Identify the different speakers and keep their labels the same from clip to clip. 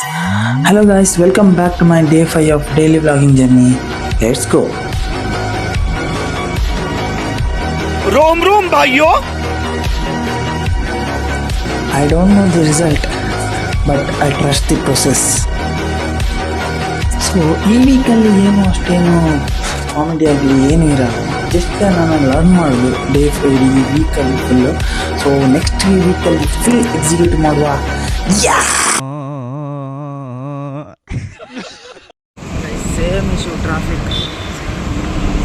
Speaker 1: Hello guys, welcome back to my day 5 of daily vlogging journey. Let's go.
Speaker 2: रोम रोम भाइयों.
Speaker 1: I don't know the result, but I trust the process. So ಈ ವೀಕಲ್ಲಿ ಏನು ಅಷ್ಟೇನು comedy ಆಗಲಿ ಏನೂ ಇರಲ್ಲ, just ನಾನು ಲರ್ನ್ ಮಾಡೋದು ಡೇ ಈ ವೀಕಲ್ಲಿ ಫುಲ್ಲು. ಸೊ ನೆಕ್ಸ್ಟ್ ವೀಕಲ್ಲಿ ಫುಲ್ ಎಕ್ಸಿಕ್ಯೂಟ್ ಮಾಡುವ. Same issue, traffic,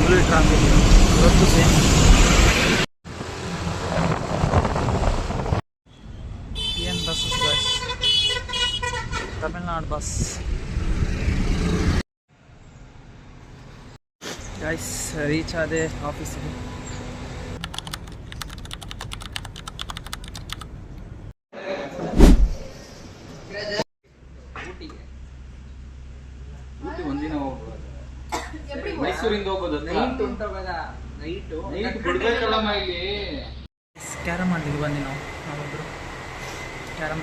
Speaker 1: full traffic ಇವತ್ತು ಸೇಮ್. ಏನು buses guys, Tamil Nadu bus guys. Reach ಆದೆ ಆಫೀಸಿಗೆ.
Speaker 3: ಮೈಸೂರಿಂದ ಹೋಗೋದು
Speaker 1: ಕ್ಯಾರಮ್ ಆಡ್ಲಿಕ್ಕೆ ಬಂದು ನಾವೊಬ್ಬರು ಕ್ಯಾರಮ್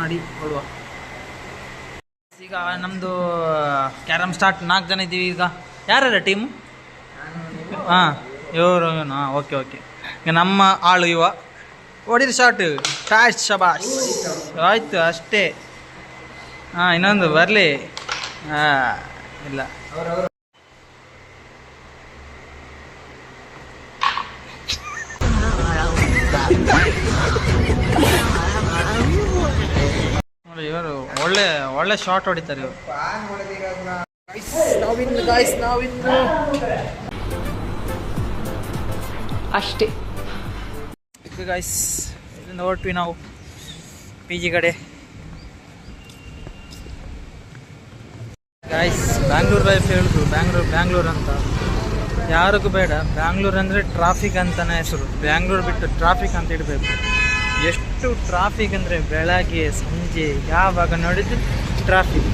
Speaker 1: ಮಾಡಿ ಹೊಡುವ. ಈಗ ನಮ್ಮದು ಕ್ಯಾರಮ್ ಸ್ಟಾರ್ಟ್. 4 ಜನ ಇದ್ದೀವಿ ಈಗ. ಯಾರ್ಯಾರ ಟೀಮು? ಹಾಂ, ಇವರು ಹಾಂ, ಓಕೆ. ಈಗ ನಮ್ಮ ಆಳು ಇವ ಹೊಡಿದ ಶಾರ್ಟ್ ಕ್ಯಾಶ್, ಶಬಾಷ್, ಆಯಿತು ಅಷ್ಟೇ. ಹಾಂ, ಇನ್ನೊಂದು ಬರಲಿ. ಹಾಂ, ಇಲ್ಲ ಇವರು ಒಳ್ಳೆ ಶಾರ್ಟ್ ಹೊಡಿತಾರೆ ಇವರು. ಅಷ್ಟೇ ಗೈಸ್. ಇಲ್ಲಿಂದ ಹೊರಟ್ವಿ ನಾವು ಪಿ ಜಿ ಕಡೆ. ಗೈಸ್, ಬ್ಯಾಂಗ್ಳೂರ್ ಲೈಫ್ ಹೇಳಿದ್ರು, ಬ್ಯಾಂಗ್ಳೂರ್ ಅಂತ ಯಾರಿಗೂ ಬೇಡ. ಬ್ಯಾಂಗ್ಳೂರ್ ಅಂದರೆ ಟ್ರಾಫಿಕ್ ಅಂತಲೇ ಹೆಸರು. ಬ್ಯಾಂಗ್ಳೂರ್ ಬಿಟ್ಟು ಟ್ರಾಫಿಕ್ ಅಂತ ಇಡಬೇಕು. ಎಷ್ಟು ಟ್ರಾಫಿಕ್ ಅಂದರೆ ಬೆಳಗ್ಗೆ ಸಂಜೆ ಯಾವಾಗ ನೋಡಿದ್ರು ಟ್ರಾಫಿಕ್.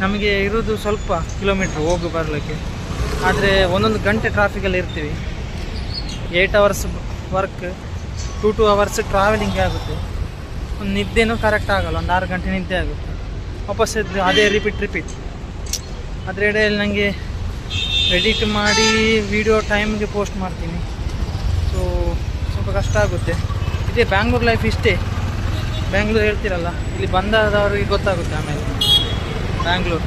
Speaker 1: ನಮಗೆ ಇರೋದು ಸ್ವಲ್ಪ ಕಿಲೋಮೀಟ್ರ್ ಹೋಗಿ ಬರಲಿಕ್ಕೆ, ಆದರೆ 1 ಗಂಟೆ ಟ್ರಾಫಿಕಲ್ಲಿ ಇರ್ತೀವಿ. 8 ಅವರ್ಸ್ ವರ್ಕ್, 2 ಅವರ್ಸ್ ಟ್ರಾವೆಲಿಂಗ್ ಆಗುತ್ತೆ. ಒಂದು ನಿದ್ದೆನೂ ಕರೆಕ್ಟ್ ಆಗೋಲ್ಲ, ಒಂದು 6 ಗಂಟೆ ನಿದ್ದೆ ಆಗುತ್ತೆ. ವಾಪಸ್ ಇದ್ದು ಅದೇ ರಿಪೀಟ್. ಅದರ ಎಡೆಯಲ್ಲಿ ನನಗೆ ಎಡಿಟ್ ಮಾಡಿ ವಿಡಿಯೋ ಟೈಮ್ಗೆ ಪೋಸ್ಟ್ ಮಾಡ್ತೀನಿ. ಸೊ ಸ್ವಲ್ಪ ಕಷ್ಟ ಆಗುತ್ತೆ. ಇದೇ ಬ್ಯಾಂಗ್ಳೂರ್ ಲೈಫ್ ಇಷ್ಟೇ. ಬ್ಯಾಂಗ್ಳೂರ್ ಹೇಳ್ತಿರಲ್ಲ, ಇಲ್ಲಿ ಬಂದಾದವ್ರಿಗೆ ಗೊತ್ತಾಗುತ್ತೆ ಆಮೇಲೆ ಬ್ಯಾಂಗ್ಳೂರ್.